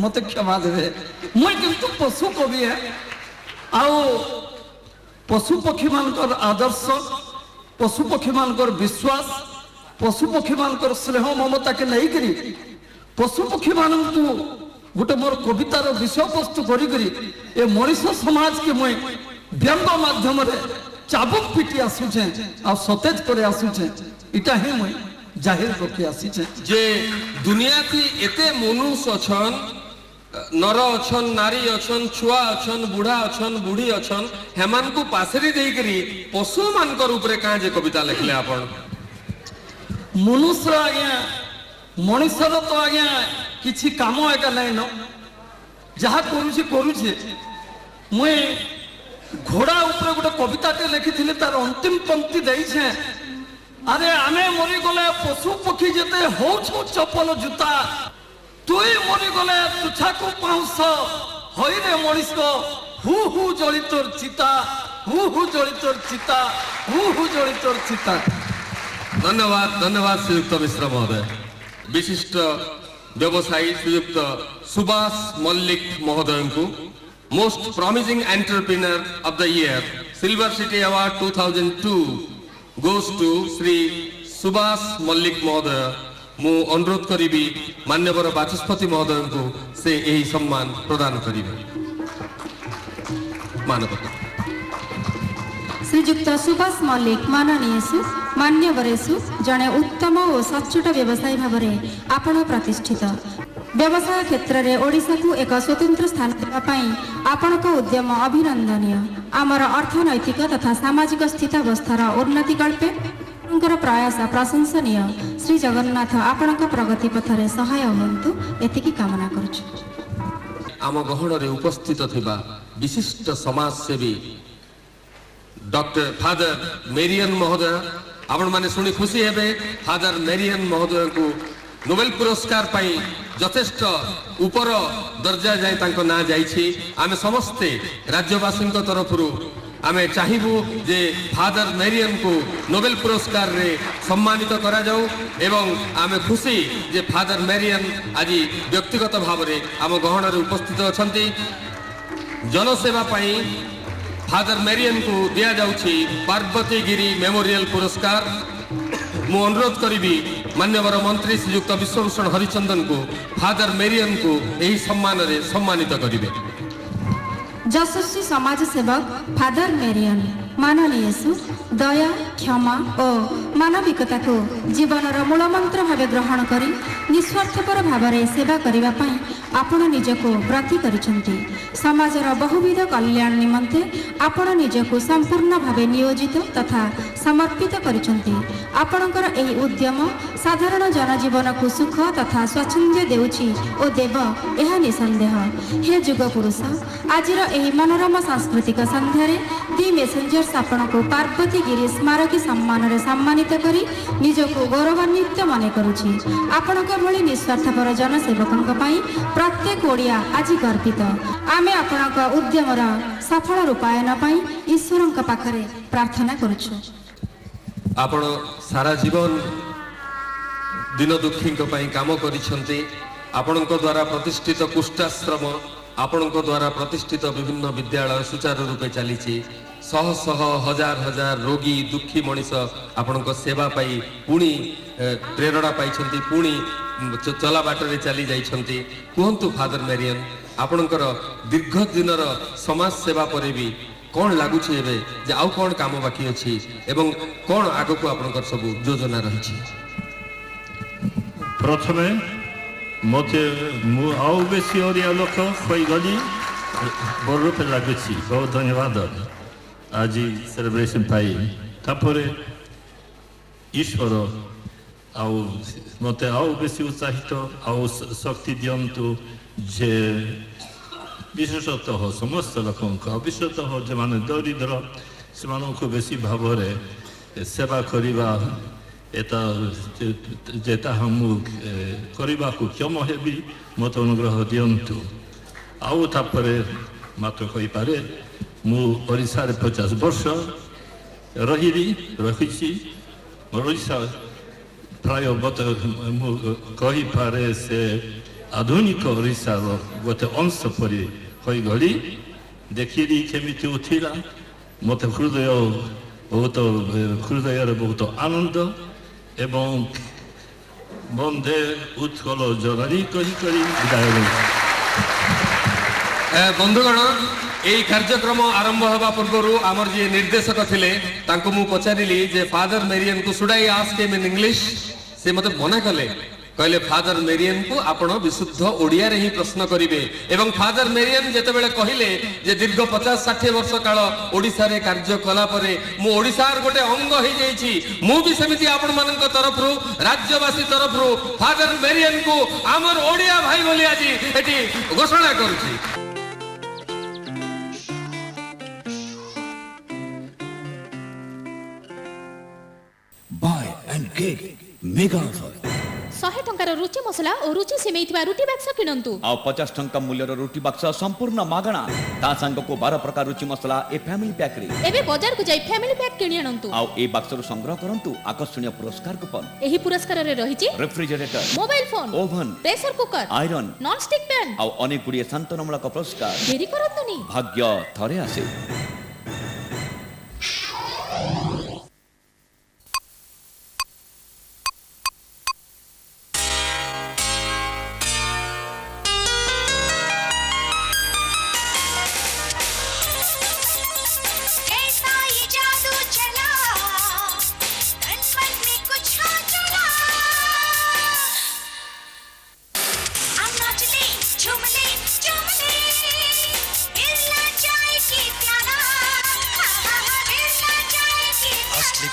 মতে ক্ষমা দেবে। মুই কিন্তু পশু কবি আও পশু পক্ষী মানকর আদর্শ, পশু পক্ষী মানকর বিশ্বাস, পশু পক্ষী মানকর স্নেহ মমতাকে নেইকরি পশু পক্ষী মানুষ গোটে মোর কবিতার বিষয়বস্তু করি এ মଣିষ সমাজকে মুই ব্যঙ্গ মাধ্যমে চাবুক পিটি আসুছে আর সতেজ করে আসুছে, এটা হি মুই জাহির করতে আসিছে যে দুনিয়াতে এতে মনুষ অছন, নর অছন, নারী অছন, ছুয়া অছন, বুঢ়া অছন, বুঢ়ী অছন, হেমানকু পাশরি দেইকরি পশু মানকর উপরে কাঁ যে কবিতা লেখলে আপন। মনুষ্য আজ্ঞা মଣିষর তো আজ্ঞা কিছু কাম একা নাই ন, যাহা করুছে করুছে। মুই ঘোড়া উপরে গোটে কবিতাতে লেখিଥିଲି, তার অন্তিম পঙ্ক্তি দেইছে, আরে আমি মরিগলে পশু পক্ষী যেতে হউছু চপল জুতা, তুই মরিগলে তুছাকু পাউছ হইরে মଣିষ হু হু জলি তোর চিতা, হু হু জলি তোর চিতা, হু হু জলি তোর চিতা। ধন্যবাদ, ধন্যবাদ শ্রীযুক্ত মিশ্র মহোদয়। বিশিষ্ট ব্যবসায়ী শ্রীযুক্ত সুভাষ মল্লিক মহোদয়ଙ୍କୁ most promising entrepreneur of the year silver city award 2002 goes to Shri Subhash Mallik মহোদয়। ମୁଁ ଅନୁରୋଧ କରିବି ମାନ୍ୟବର ବାଚସ୍ପତି ମହୋଦୟଙ୍କୁ ସେ ଏହି ସମ୍ମାନ ପ୍ରଦାନ କରିବେ। ମାନପତ୍ର ଶ୍ରୀଯୁକ୍ତ ସୁଭାଷ ମଲ୍ଲିକ ମାନନୀୟସୁ ମାନ୍ୟବରେଷୁ ଜଣେ ଉତ୍ତମ ଓ ସଚ୍ଚୋଟ ବ୍ୟବସାୟୀ ଭାବରେ ଆପଣ ପ୍ରତିଷ୍ଠିତ। ବ୍ୟବସାୟ କ୍ଷେତ୍ରରେ ଓଡ଼ିଶାକୁ ଏକ ସ୍ୱତନ୍ତ୍ର ସ୍ଥାନ ଦେବା ପାଇଁ ଆପଣଙ୍କ ଉଦ୍ୟମ ଅଭିନନ୍ଦନୀୟ। ଆମର ଅର୍ଥନୈତିକ ତଥା ସାମାଜିକ ସ୍ଥିତାବସ୍ଥାର ଉନ୍ନତି କଳ୍ପେ ଆପଣଙ୍କର ପ୍ରୟାସ ପ୍ରଶଂସନୀୟ। ଶ୍ରୀ ଜଗନ୍ନାଥ ଆପଣଙ୍କ ପ୍ରଗତି ପଥରେ ସହାୟ ହୁଅନ୍ତୁ, ଏତିକି କାମନା କରୁଛୁ। ଆମ ଗହଣରେ ଉପସ୍ଥିତ ଥିବା ବିଶିଷ୍ଟ ସମାଜସେବୀ ଡକ୍ଟର ଫାଦର ମେରିୟନ ମହୋଦୟ, ଆପଣମାନେ ଶୁଣି ଖୁସି ହେବେ ଫାଦର ମେରିୟନ ମହୋଦୟଙ୍କୁ নোবেল পুরস্কার পাই যথেষ্ট উপর দরজা যাই তাঙ্ক না যাইছি। আমি সমস্তে রাজ্যবাসীଙ୍କ তরফରୁ ଆମେ ଚାହିଁବୁ ଯେ ଫାଦର ମେରିୟନଙ୍କୁ নোবেল ପୁରସ୍କାରରେ ସମ୍ମାନିତ କରାଯାଉ ଏବଂ ଆମେ ଖୁସି ଯେ ଫାଦର ମେରିୟନ ଆଜି ବ୍ୟକ୍ତିଗତ ଭାବରେ ଆମ ଗହଣରେ ଉପସ୍ଥିତ ଅଛନ୍ତି। ଜନସେବା ପାଇଁ ଫାଦର ମେରିୟନଙ୍କୁ ଦିଆଯାଉଛି ପାର୍ବତୀଗିରି ମେମୋରିଆଲ ପୁରସ୍କାର। ମୁଁ ଅନୁରୋଧ କରିବି ମାନ୍ୟବର ମନ୍ତ୍ରୀ ଶ୍ରୀଯୁକ୍ତ ବିଶ୍ୱଭୂଷଣ ହରିଚନ୍ଦନଙ୍କୁ ଫାଦର ମେରିୟନଙ୍କୁ ଏହି ସମ୍ମାନରେ ସମ୍ମାନିତ କରିବେ। ଯଶସ୍ୱୀ ସମାଜ ସେବକ ଫାଦର ମେରିୟନ ମାନନୀୟସୁ ଦୟା, କ୍ଷମା ଓ ମାନବିକତାକୁ ଜୀବନର ମୂଳମନ୍ତ୍ର ଭାବେ ଗ୍ରହଣ କରି ନିଃସ୍ୱାର୍ଥପର ଭାବରେ ସେବା କରିବା ପାଇଁ ଆପଣ ନିଜକୁ ବ୍ରତୀ କରିଛନ୍ତି। ସମାଜର ବହୁବିଧ କଲ୍ୟାଣ ନିମନ୍ତେ ଆପଣ ନିଜକୁ ସମ୍ପୂର୍ଣ୍ଣ ଭାବେ ନିୟୋଜିତ ତଥା ସମର୍ପିତ କରିଛନ୍ତି। ଆପଣଙ୍କର ଏହି ଉଦ୍ୟମ ସାଧାରଣ ଜନଜୀବନକୁ ସୁଖ ତଥା ସ୍ୱାଚ୍ଛନ୍ଦ୍ୟ ଦେଉଛି ଓ ଦେବ, ଏହା ନିଃସନ୍ଦେହ। ହେ ଯୁଗ ପୁରୁଷ, ଆଜିର ଏହି ମନୋରମ ସାଂସ୍କୃତିକ ସନ୍ଧ୍ୟାରେ ଦି ମେସେଞ୍ଜର୍ସ ଆପଣଙ୍କୁ ପାର୍ବତୀଗିରି ସ୍ମାରକୀ ସମ୍ମାନରେ ସମ୍ମାନିତ କରି ନିଜକୁ ଗୌରବାନ୍ୱିତ ମନେ କରୁଛି। ଆପଣଙ୍କ ଭଳି ନିଃସ୍ୱାର୍ଥପର ଜନସେବକଙ୍କ ପାଇଁ ପ୍ରତ୍ୟେକ ଓଡ଼ିଆ ଆଜି ଗର୍ବିତ। ଆମେ ଆପଣଙ୍କ ଉଦ୍ୟମର ସଫଳ ରୂପାୟନ ପାଇଁ ଈଶ୍ୱରଙ୍କ ପାଖରେ ପ୍ରାର୍ଥନା କରୁଛୁ। ଆପଣ ସାରା ଜୀବନ ଦିନ ଦୁଃଖୀଙ୍କ ପାଇଁ କାମ କରିଛନ୍ତି। ଆପଣଙ୍କ ଦ୍ୱାରା ପ୍ରତିଷ୍ଠିତ କୁଷ୍ଠାଶ୍ରମ ଆପଣଙ୍କ ଦ୍ୱାରା ପ୍ରତିଷ୍ଠିତ ବିଭିନ୍ନ ବିଦ୍ୟାଳୟ ସୁଚାରୁ ରୂପେ ଚାଲିଛି। ଶହ ଶହ ହଜାର ହଜାର ରୋଗୀ ଦୁଃଖୀ ମଣିଷ ଆପଣଙ୍କ ସେବା ପାଇ ପୁଣି ପ୍ରେରଣା ପାଇଛନ୍ତି, ପୁଣି ଚଲା ବାଟରେ ଚାଲି ଯାଇଛନ୍ତି। କୁହନ୍ତୁ ଫାଦର ମେରିୟନ୍, ଆପଣଙ୍କର ଦୀର୍ଘ ଦିନର ସମାଜ ସେବା ପରେ ବି କ'ଣ ଲାଗୁଛି ଏବେ ଯେ ଆଉ କ'ଣ କାମ ବାକି ଅଛି ଏବଂ କ'ଣ ଆଗକୁ ଆପଣଙ୍କର ସବୁ ଯୋଜନା ରହିଛି? ପ୍ରଥମେ ମୋତେ ମୁଁ ଆଉ ବେଶୀ ଓଡ଼ିଆ ଲୋକ ହୋଇଗଲି ବଡ଼ ରୂପେ ଲାଗୁଛି। ବହୁତ ଧନ୍ୟବାଦ ଆଜି ସେଲିବ୍ରେସନ୍ ପାଇଁ। ତାପରେ ଈଶ୍ୱର ଆଉ ମୋତେ ଆଉ ବେଶୀ ଉତ୍ସାହିତ ଆଉ ଶକ୍ତି ଦିଅନ୍ତୁ ଯେ ବିଶେଷତଃ ସମସ୍ତ ଲୋକଙ୍କ, ବିଶେଷତଃ ଯେଉଁମାନେ ଦରିଦ୍ର ସେମାନଙ୍କୁ ବେଶୀ ଭାବରେ ସେବା କରିବା ଯେ ତାହା ମୁଁ କରିବାକୁ କ୍ଷମ ହେବି, ମୋତେ ଅନୁଗ୍ରହ ଦିଅନ୍ତୁ। ଆଉ ତାପରେ ମାତ୍ର କହିପାରେ ମୁଁ ଓଡ଼ିଶାରେ 50 ବର୍ଷ ରହିଛି। ଓଡ଼ିଶା ପ୍ରାୟ ମୁଁ କହିପାରେ ସେ ଆଧୁନିକ ଓଡ଼ିଶାର ଗୋଟେ ଅଂଶ ପରି ହୋଇଗଲି। ଦେଖିଲି କେମିତି ଉଠିଲା, ମୋତେ ହୃଦୟରେ ବହୁତ ଆନନ୍ଦ ଏବଂ ବନ୍ଦେ ଉତ୍କଳ ଜନନୀ କହି ବିଦାୟ ନେଉଛି। ବନ୍ଧୁଗଣ, এই କାର୍ଯ୍ୟକ୍ରମ ଆରମ୍ଭ ହେବା ପୂର୍ବରୁ ଆମର ଯିଏ ନିର୍ଦ୍ଦେଶକ ଥିଲେ ତାଙ୍କୁ ମୁଁ ପଚାରିଲି ଯେ ଫାଦର ମେରିୟନ୍କୁ should I ask him in English? ସେ ମୋତେ ମନା କଲେ, କହିଲେ ଫାଦର ମେରିୟନ୍କୁ ଆପଣ ବିଶୁଦ୍ଧ ଓଡ଼ିଆରେ ହିଁ ପ୍ରଶ୍ନ କରିବେ। ଏବଂ ଫାଦର ମେରିୟନ୍ ଯେତେବେଳେ କହିଲେ ଯେ ଦୀର୍ଘ 50-60 ବର୍ଷ କାଳ ଓଡ଼ିଶାରେ କାର୍ଯ୍ୟ କଲା ପରେ ମୁଁ ଓଡ଼ିଶାର ଗୋଟେ ଅଙ୍ଗ ହେଇଯାଇଛି, ମୁଁ ବି ସେମିତି ଆପଣମାନଙ୍କ ତରଫରୁ, ରାଜ୍ୟବାସୀ ତରଫରୁ ଫାଦର ମେରିୟନ୍କୁ ଆମର ଓଡ଼ିଆ ଭାଇ ବୋଲି ଆଜି ଏଠି ଘୋଷଣା କରୁଛି। Buy and get mega offer. 100 ଟଙ୍କାର ରୁଚି ମସଲା ଓ ରୁଚି ସିମେଇଥିବା ରୁଟି ବାକ୍ସ କିଣନ୍ତୁ ଆଉ 50 ଟଙ୍କା ମୂଲ୍ୟର ରୁଟି ବାକ୍ସ ସମ୍ପୂର୍ଣ୍ଣ ମାଗଣା। ତା ସାଙ୍ଗକୁ 12 ପ୍ରକାର ରୁଚି ମସଲା ଏ ଫ୍ୟାମିଲି ପ୍ୟାକ୍ ରେ। ଏବେ ବଜାରକୁ ଯାଇ ଫ୍ୟାମିଲି ପ୍ୟାକ୍ କିଣି ଆଣନ୍ତୁ ଆଉ ଏ ବାକ୍ସରୁ ସଂଗ୍ରହ କରନ୍ତୁ ଆକର୍ଷଣୀୟ ପୁରସ୍କାର କୁପନ। ଏହି ପୁରସ୍କାରରେ ରହିଛି refrigerator, mobile phone, oven, pressure cooker, iron, non stick PAN ଆଉ ଅନେକ ଗୁଡ଼ିଏ ଶାନ୍ତନମୂଳକ ପୁରସ୍କାର। ଡେରି କରନ୍ତୁନି, ଭାଗ୍ୟ ଥରେ ଆସେ।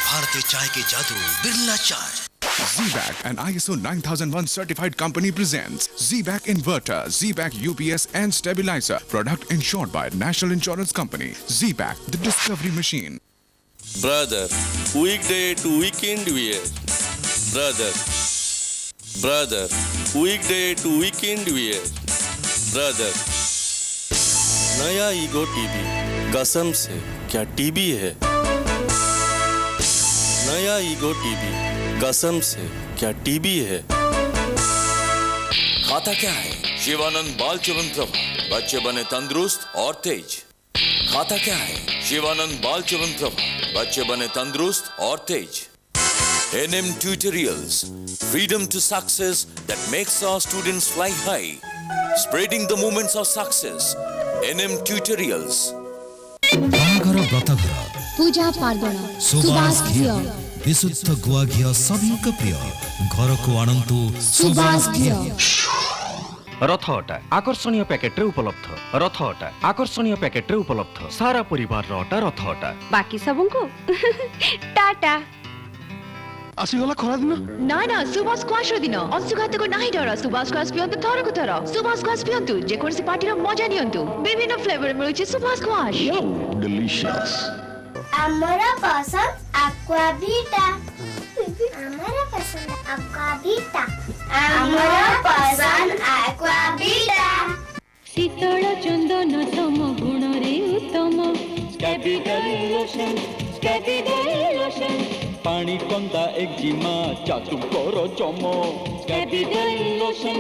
भारतीय चाय के जादू, बिरला चाय। ZBAC, an ISO 9001 certified company presents ZBAC Inverter, ZBAC UPS and Stabilizer. Product insured by National Insurance Company. ZBAC, the discovery machine. Brother, weekday to weekend wear. Brother, weekday to weekend wear. Brother, नया ego TV, कसम से क्या TV है? नया ego TV, कसम से क्या TV है? खाता क्या है? शिवानंद बाल च्यवन प्रभा, बच्चे बने तंदुरुस्त और तेज। खाता क्या है? शिवानंद बाल च्यवन प्रभा, बच्चे बने तंदुरुस्त और तेज। NM Tutorials, freedom to success that makes our students fly high, spreading the moments of success. NM Tutorials. पूजा पार्वण सुबास घिया विशुद्ध गुआ घिया सभी का प्रिय घर को आनंतु सुबास घिया। रथ अटा आकर्षणीय पैकेट रे उपलब्ध। रथ अटा आकर्षणीय पैकेट रे उपलब्ध। सारा परिवार रो अटा रथ अटा। बाकी सबको टाटा। आसीगला खरा दिन ना ना सुबास स्क्वाश रो दिन अंशुघात को नाही डर। सुबास स्क्वाश पियंतु थर को थर। सुबास स्क्वाश पियंतु जे कोनसी पार्टी रो मजा नियंतु। विभिन्न फ्लेवर मिलुची सुबास स्क्वाश। डिलीशियस। हमारा पसंद एक्वावीटा। हमारा पसंद एक्वावीटा। हमारा पसंद एक्वावीटा। शीतल चंदन सम गुण रे उत्तम स्कैबिडल लोशन स्कैबिडल लोशन पानी कंदा एक्जिमा चातु करो चमो स्कैबिडल लोशन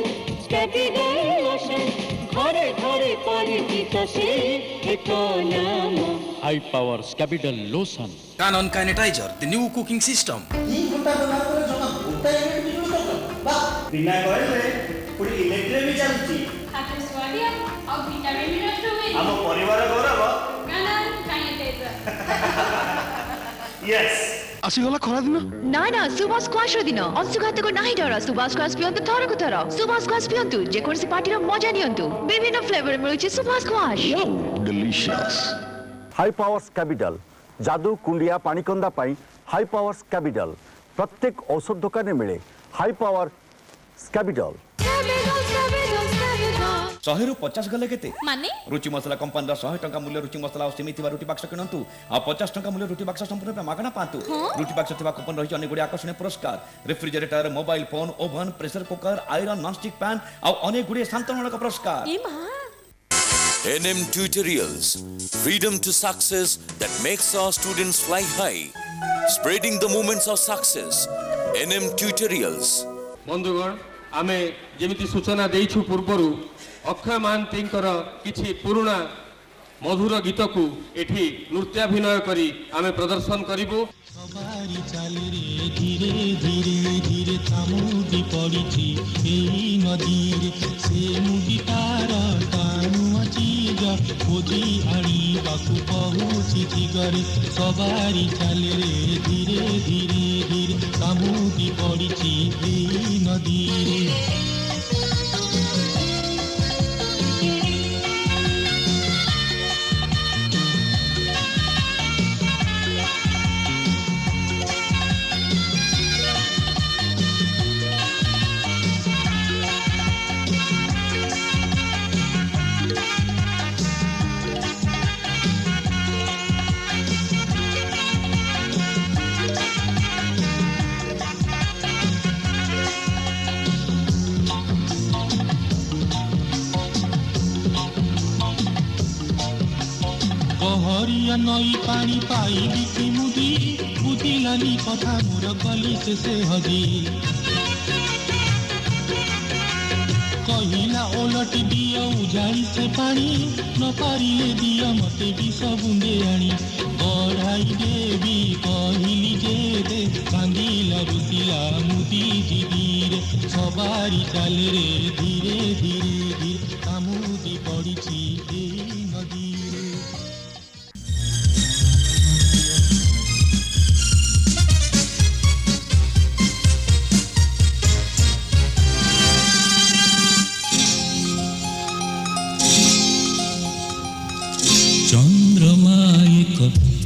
घरे घरे परिचित से एक नाम high powers capital lotion Canon Kinetizer, the new cooking system. बिना कहले पुरी इलेक्ट्रिक भी चलती खाते स्वादिया और विटामिन भी नष्ट हुए हम परिवार गौरव Canon Kinetizer यस आसीगला खरा दिन ना ना सुबह स्क्वाश दिन अंशुघात को नाही डर सुबह स्क्वाश पियंतु थरक थर सुबह स्क्वाश पियंतु जे कोनसी पार्टीर मजा नियंतु विभिन्न फ्लेवर मिलुछि सुबह squash delicious high powers capital जादू कुंडिया पानीकंदा पाई हाई पावर्स कैपिटल प्रत्येक औषध दुकान मिले हाई पावर कैपिटल 100 ରୁ 50 गले केते माने रुचि मसला कंपनी 100 टंका मूल्य रुचि मसला और सीमित रुटि बाक्स किनंतु आ 50 टंका मूल्य रुटि बाक्स संपूर्ण मागଣା पांतु रुटि बाक्स थिबा कूपन रही अनेक गुडी आकर्षणीय पुरस्कार refrigerator mobile phone oven pressure cooker iron nonstick pan और अनेक गुडी शांतमूलक पुरस्कार ए मां NM Tutorials, freedom to success that makes our students fly high, spreading the moments of success. NM Tutorials. बंधुगण आमे जेमिति सूचना देइछु पूर्वरु अक्षय महांतींकर किछि पुराना मधुर गीत को एठी नृत्याभिनय करी आमे प्रदर्शन करिबो सवारी चाली रे धीरे धीरे धीरे थामुदी पड़िछि एई नदी रे से मुदी तार तानु चीज खोजी आड़ी बाकु पहुँची गरे सवारी चाली रे धीरे धीरे धीरे थामुदी पड़िछि एई नदी रे कहरिया नई पानी पाई बिकी मुदी बुदिलानी कथा मोर गली से हजी कहिला ओलट दिया उजाड़ी से पानी न पारिले दिया मते विष बुंदे आनी बढ़ाई देवी कहिली जे दे कांदिला रुसिला मुदी जीवीर सवारी चाले रे धीरे धीरे धीरे कामुदी पड़िछि एई नदी चंद्रमा एक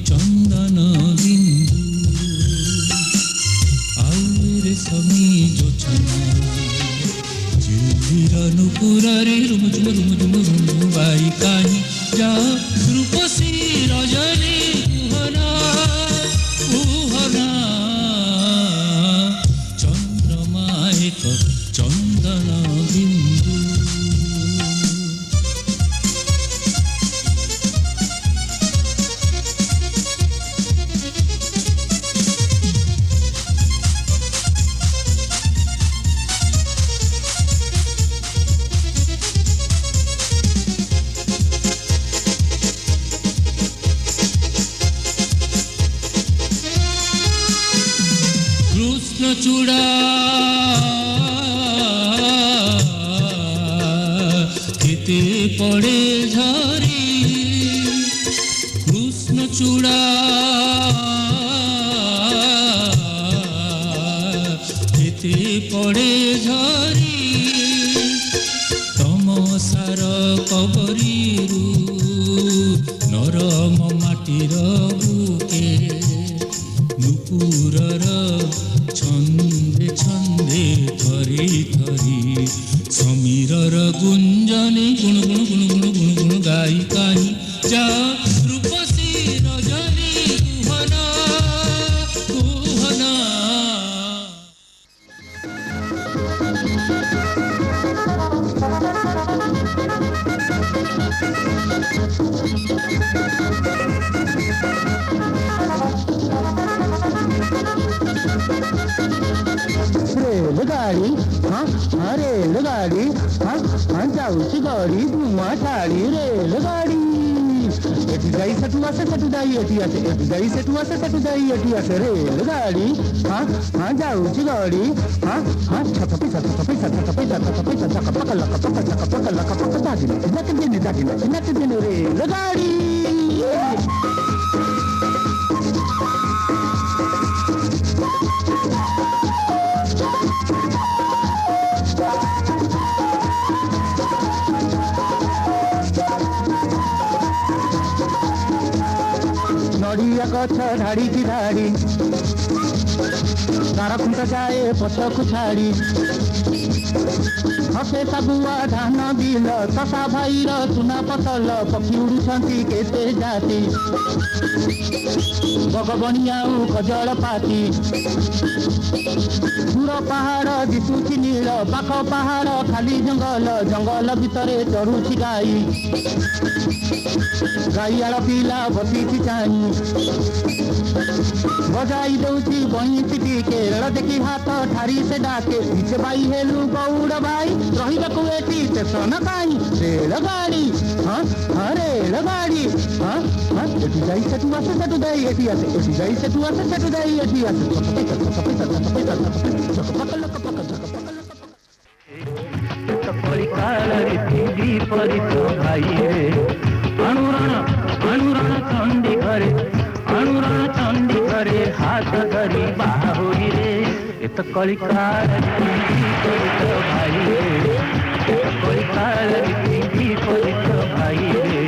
चंदन बिंदु आउरे समी जोछना चिल्लीर नुपुरे रुम झुम बाई कानी जा रूपसी रजनी कुहना कुहना चंद्रमा एक चंदन बिंदु चूड़ा केते पड़े झरी कृष्ण चूड़ा केते पड़े झरी तम सार कबरीरू नरम माटीर बुके नुपुरर छंदे छंदे थरी थरी समीरर गुंजने गुण गुण गुण गुण गुण गुण गाई काई जा रूपसी रजनी कुहना कुहना रेलगाड़ी हाँ हाँ रेलगाड़ी हाँ हाँ जाऊँच गाड़ी धुआं छाड़ी रेलगाड़ी एटी जाई सेठू आसे सेठू जाई एटी आसे एटी जाई सेठू आसे सेठू जाई एटी आसे रेलगाड़ी हाँ हाँ जाऊँच गाड़ी हाँ हाँ छतपी छतपी छतपी छतपी छतपक लकपक छकपक लकपक जागिन नक दिन रेलगाड़ी नड़िया गछ धाड़ी की धाड़ी तार खुंट जाए पछकु छाड़ी हसे सागुआ धान बिल तसा भाईर चुना पतल पक्षी उड़ुछंती केते जाति बगबनियाऊ खजल पाती दूर पहाड़ दिशुची नील पाख पहाड़ खाली जंगल जंगल भितरे चढ़ुची गाई गाईआड़ पिला बसीची चाई बजाई दौची बईची टिके रेल देखी हाथ ठारी से डाके पीछे बाई हेलु गौड़ बाई रही एटी स्टेशन काई रेलगाड़ी हाँ हाँ रेलगाड़ी हाँ हाँ एटी जाई सेठू आसे सेठू जाई एटी आसे एटी जाई सेठू आसे सेठू जाई एटी आसे चंडी घरे अनुराण चंडी घरे हाथ धरी बाहुरी रे एत कलिकाल भाई रे कलिकाल भाई रे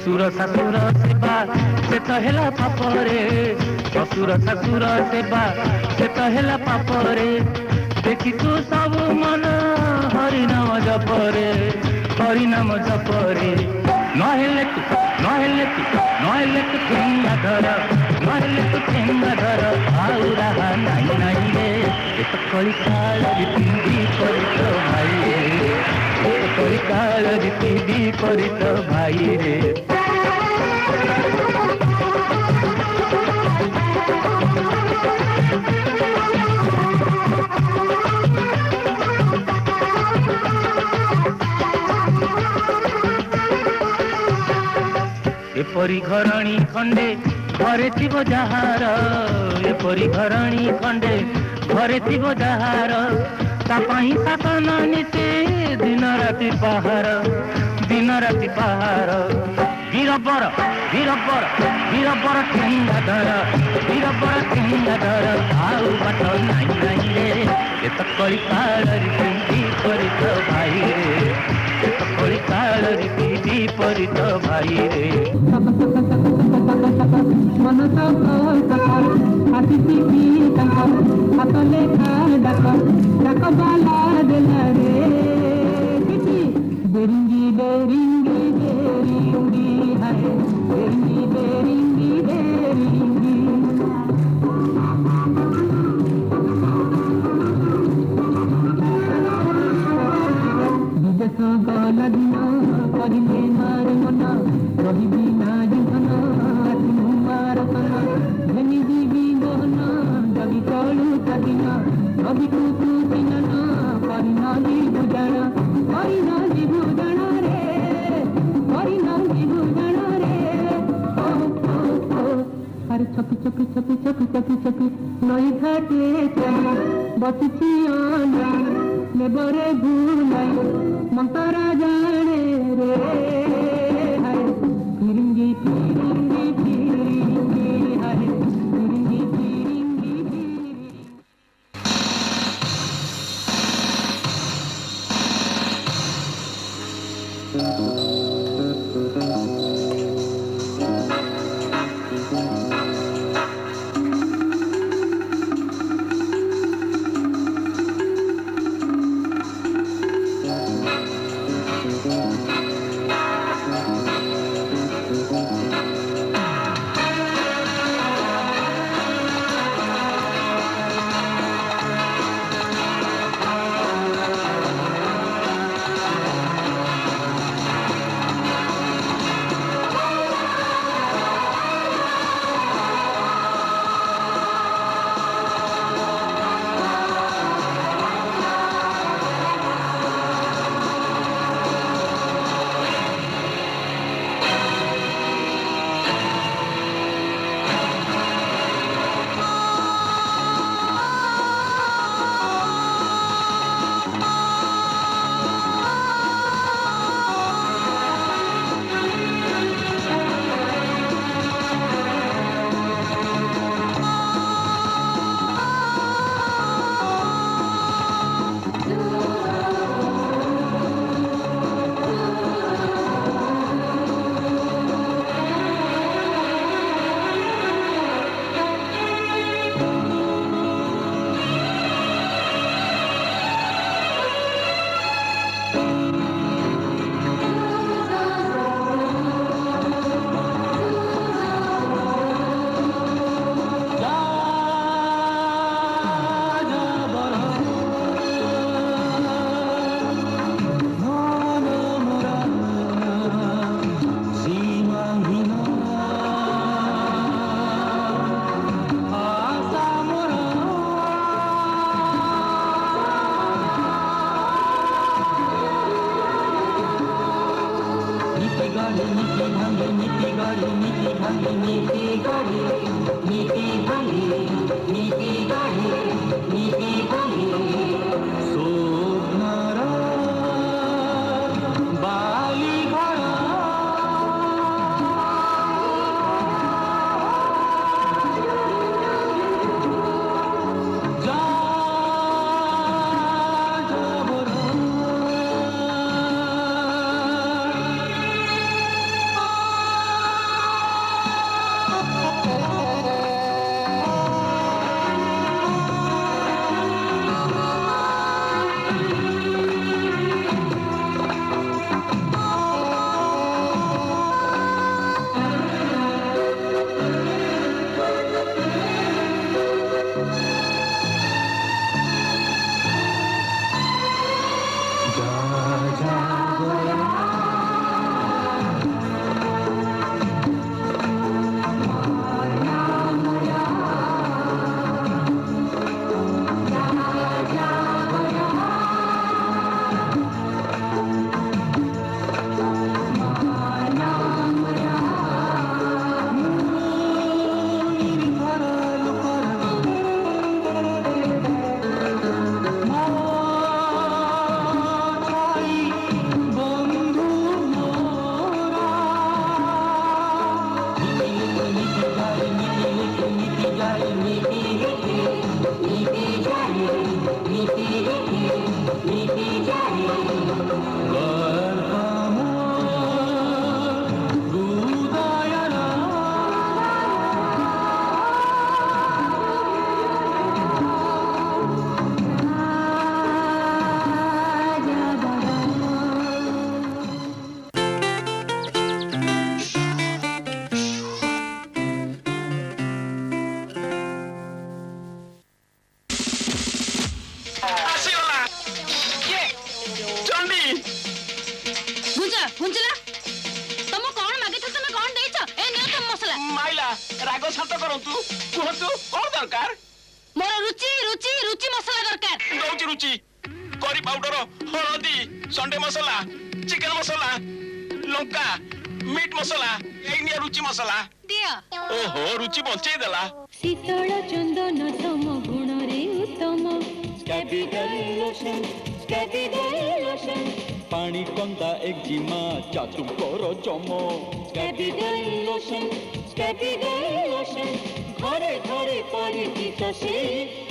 ससुर शाशुर सेवा से तो हेला पापरे ससुर शाशुर सेवा से तो हेला पापरे देखी तू सब मन हरिनाम जपरे हरिनाम जपरे नहेले तू ठेंगा धर नहेले तू ठेंगा धर आउ रहा नाई नाई रे एक कलिकाल रीति परित भाई रे कलिकाल रीति परित भाई रे एपरी घरणी खंडे घरे थिब जहार एपरी घरणी खंडे घरे थिब जहार तापाई सातन निते दिन राति पहार वीरबर वीरबर वीरबर ठेंगा धर आउ बाट नाई नाई रे एत कलिकाल रीति परित भाई रे एत कलिकाल रीति परित भाई रे मन हाथी हाथ लेखा डाक बाला देला रे बेरिंगी बेरिंगी बेरिंगी हाय बेरिंगी बेरिंगी बेरिंगी विदेश गला दिन करिले मार मन रही ना जीवन मार तन धनी जीवी मोहन जगी चलू सदिन रवि कुतु दिन परिना जीवुजन रे परिना जीवुजन रे अरे छपी छपी छपी छपी छपी छपी नई घाटे चली बसची आना नेबरे भूलाई मंतरा जाने रे हाय फिरिंगी फिरिंगी फिरिंगी हाय फिरिंगी फिरिंगी फिरिंगी राग शांत करंतु कुहतु कोन दरकार मोर रुचि रुचि रुचि मसला दरकार दउची रुचि करी पाउडर हळदी संडे मसला चिकन मसला लंका मीट मसला एनिया रुचि मसला दिया ओहो रुचि बंचै देला शीतल चंदन सम गुण रे उत्तम कैपिटल लोशन पानी कंदा एक्जिमा चातु कर जम कैपिटल लोशन घरे घरे परिचित से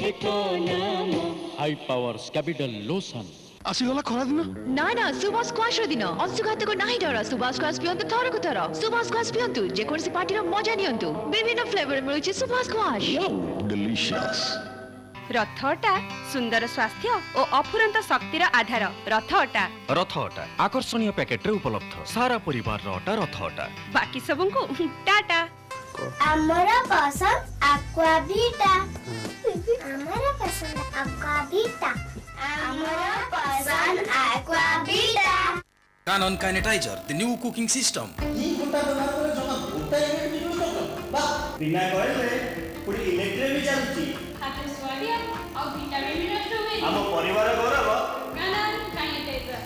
एक नाम हाई पावर कैपिटल लोशन आसीगला खरा दिन ना ना सुभाष क्वाश दिन अंशुघात को नहीं डर सुभाष क्वाश पियंतु थर को थर सुभाष क्वाश पियंतु जे कोनसी पार्टी रो मजा नियंतु विभिन्न फ्लेवर मिलुची सुभाष क्वाश डिलीशियस रथ अटा सुंदर स्वास्थ्य और अफुरंत शक्तिर आधार रथ अटा आकर्षणीय पैकेट रे उपलब्ध सारा परिवार रो अटा रथ अटा बाकी सबको टाटा हमरा पसंद एक्वावीटा हमरा पसंद एक्वावीटा हमरा पसंद एक्वावीटा Canon Kinetizer, the new cooking system. बिना कहले पुरी इलेक्ट्रिक भी चलुची हाथ स्वादिया और विटामिन भी नष्ट हुए हम परिवार गौरव Canon Kinetizer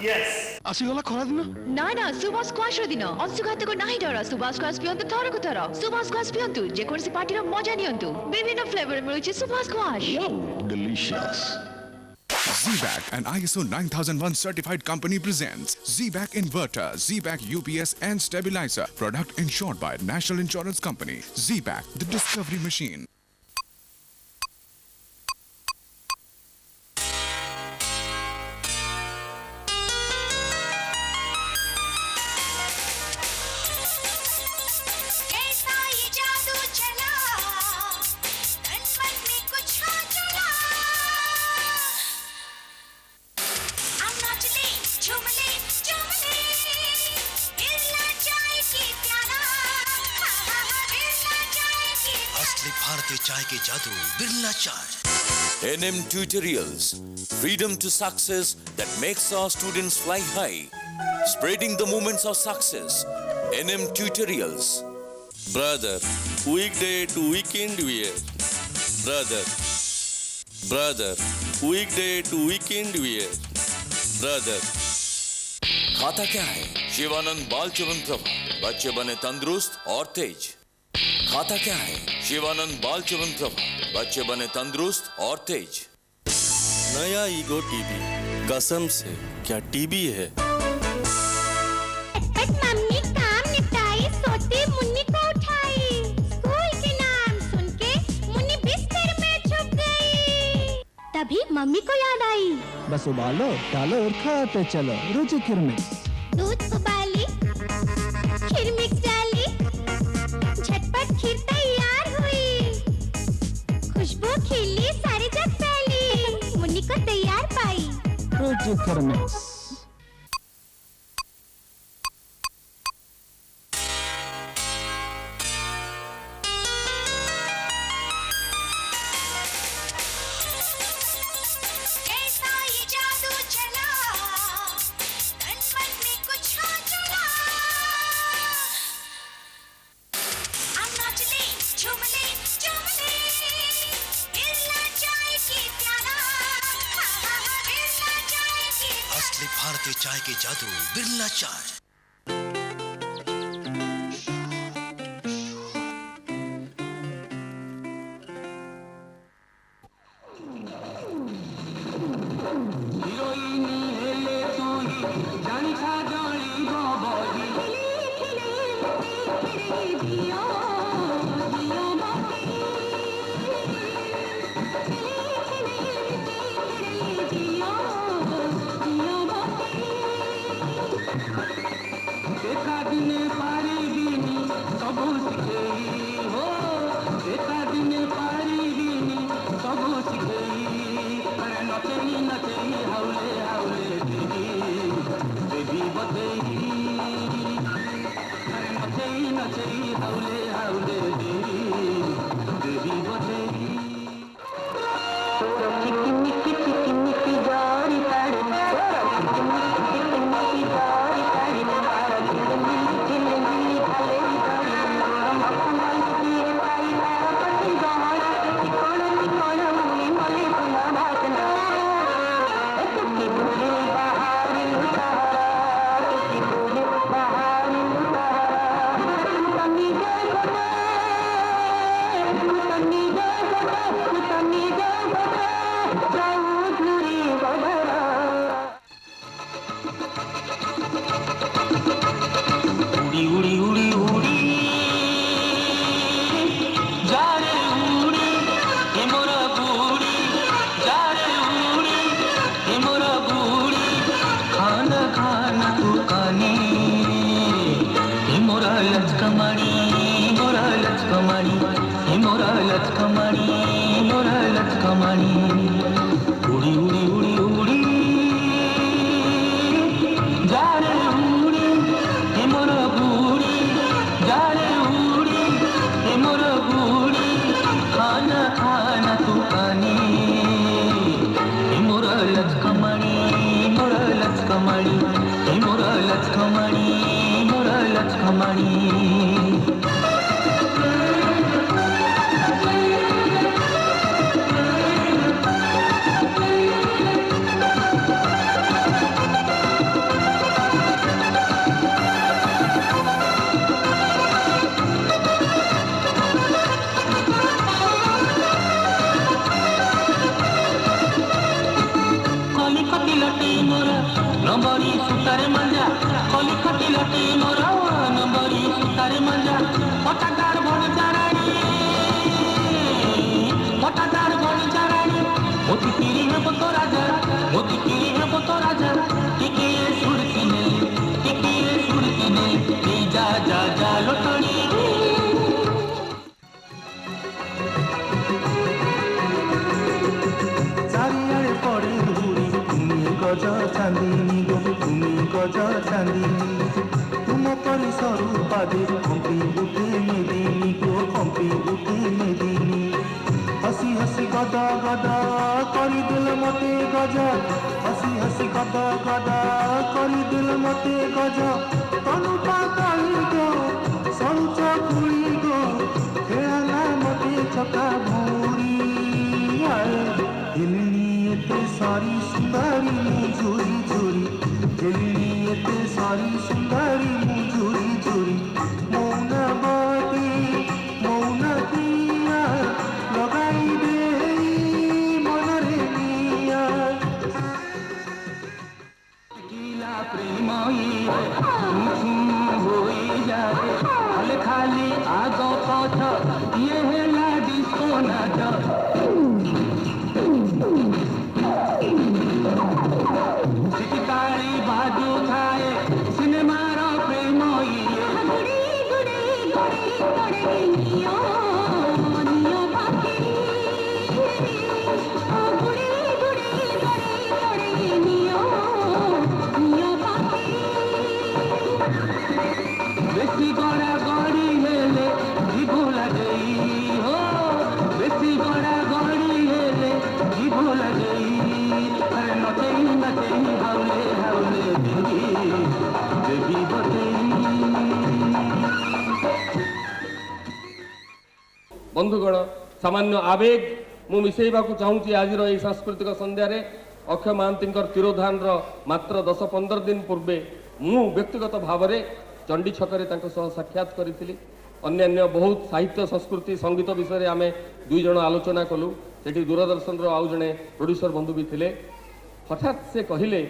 यस आसीगला खरा दिन ना ना सुभाष क्वाश दिन अंशुघात को नहीं डर सुभाष क्वाश पियंतु थर को थर सुभाष क्वाश पियंतु जे कोनसी पार्टी रो मजा नियंतु विभिन्न फ्लेवर मिलुची Subhash squash delicious ZBAC, an ISO 9001 certified company presents ZBAC Inverter, ZBAC UPS and Stabilizer, product insured by National Insurance Company. ZBAC, the discovery machine. भारतीय चाय के जादू बिरला चाय NM Tutorials, freedom to success that makes our students fly high, spreading the moments of success. NM Tutorials, brother, weekday to weekend wear, brother, weekday to weekend wear, brother. खाता क्या है? शिवानंद बाल च्यवनप्रभा, बच्चे बने तंदुरुस्त और तेज। खाता क्या है? शिवानंद बाल च्यवनप्रभा, बच्चे बने तंदुरुस्त और तेज। नया ईगो टीवी, कसम से क्या टीवी है? मम्मी काम निपटाई, सोते मुन्नी को उठाई। स्कूल के नाम सुन के मुन्नी बिस्तर में छुप गई। तभी मम्मी को याद आई, बस उबालो, डालो और खाते चलो। रुचि खिरमिक्स। दूध उबाली, खीर मिक्स डाली, झटपट खीर तैयार हुई। खुशबू खिली, सारी जग फैली, मुन्नी को तैयार पाई। रुचि खिरमिक्स। भारतीय चाय के जादू, बिरला चाय। सारी सुंदरी झूरी झूरी ସୁନ୍ଦରୀ ମୁଁ ଝୁରି ଝୁରି ମୌନବତୀ ମୌନ ପ୍ରିୟା ଲଗାଇ ଦେଇ ମନରେ ନିଆ କିଲା ପ୍ରେମ ହୋଇଯାଏ ଖାଲି ଖାଲି ଆଗ ପଛ ଇଏ ହେଲା ଡିସ୍କୋ ନାଚ सितारी बाजू थाए सिनेमार प्रेम इए गुड़ी गुड़ी गुड़ी गुड़ी नियो नियो बाकी गुड़ी गुड़ी गुड़ी गुड़ी नियो नियो बाकी बेसी गड़ा गड़ी हेले जीभो लगई हो बेसी गड़ा गड़ी हेले जीभो लगई अरे नचई नचई हाउले हाउले देवी देवी बतई बंधुगण सामान्य आवेग मु मिसेइबाकू चाहूँगी आज ये सांस्कृतिक संध्यार अक्षय महांती तिरोधान मात्र 10-15 दिन पूर्वे मु व्यक्तिगत भाव में चंडी छकरे साक्षात करी अन्य बहुत साहित्य संस्कृति संगीत विषय आम दुई जन आलोचना कलु से दूरदर्शन आउ जड़े प्रोड्यूसर बंधु भी थे हठात से कहले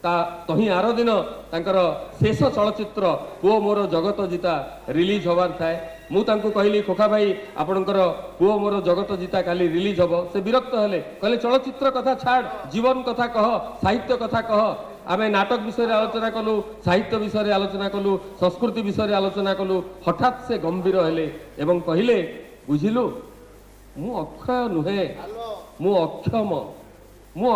तही आर दिन तांकर शेष चलचित्र पुओ मोर जगत जीता रिलीज होबार थाए मु तांको कहली खोखा भाई आपणकर पुओ मोर जगत जीता काली रिलीज हम से विरक्त हेले कहले चलचित्र कथा छाड़ जीवन कथा कह साहित्य कथा कह आमे नाटक विषय आलोचना कलु साहित्य विषय आलोचना कलु संस्कृति विषय आलोचना कलु हठात से गंभीर हेले एवं कहले बुझिलु मु अक्षय नुहे मु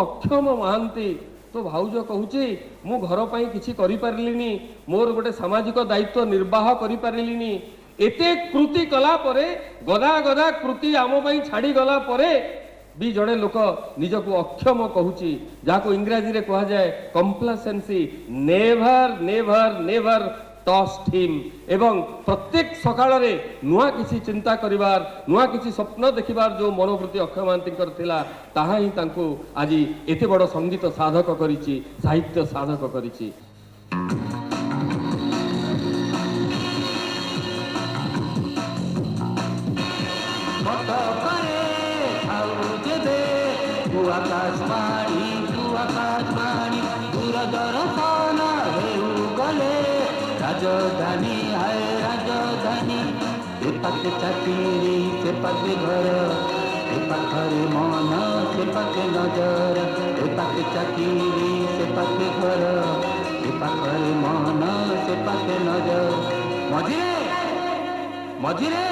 अक्षम महांती तो भाउज कहूची मु घर पाई किछि करि पारलिनी मोर गोटे सामाजिक दायित्व निर्वाह करि पारलिनी एते कृति कला परे गदा गदा कृति आम पाई छाड़ी गला परे भी जड़े लोक निजको अक्षम कहूची जाको इंग्राजी रे कहा जाए complacency never never never toast him एवं प्रत्येक सकाळ रे नुआ किसी चिंता करिवार नुआ किसी स्वप्न देखिबार जो मनोवृत्ति अक्षय महांती थिला ताहा ही तांको आज एते बड़ संगीत साधक करिछि साहित्य साधक करिछि आकाशवाणी दूरदर्शन हेउ गले राजधानी है राजधानी से पाके चाकरी से पाके घर से पाखरे मन से पाके नजर से पाके चाकरी से पाके घर से पाखरे मन से पाके नजर मझिरे मझिरे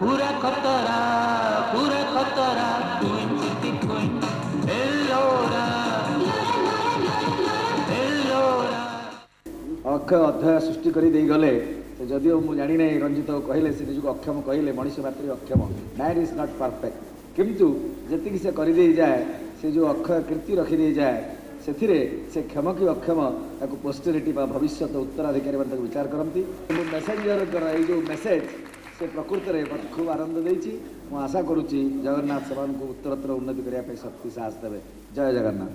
पूरा खतरा queen city queen Ellora Ellora Akshay अध्याय सृष्टि कर गले जदिओ मुझे जानी ना रंजित कहले से निजको अक्षम कहले मनीष मात्र अक्षम मैन इज नॉट परफेक्ट किंतु जी से कर जाए से जो अक्षय कीर्ति रखी जाए से क्षम कि अक्षम ताको पोस्टेरिटी भविष्य उत्तराधिकारी विचार करती मेसेंजर जो मेसेज से प्रकृत में मत खूब आनंद देती मुझे आशा करुच्ची जगन्नाथ सभा को उत्तरोत्तर उन्नति करने शक्ति साहस देवे जय जगन्नाथ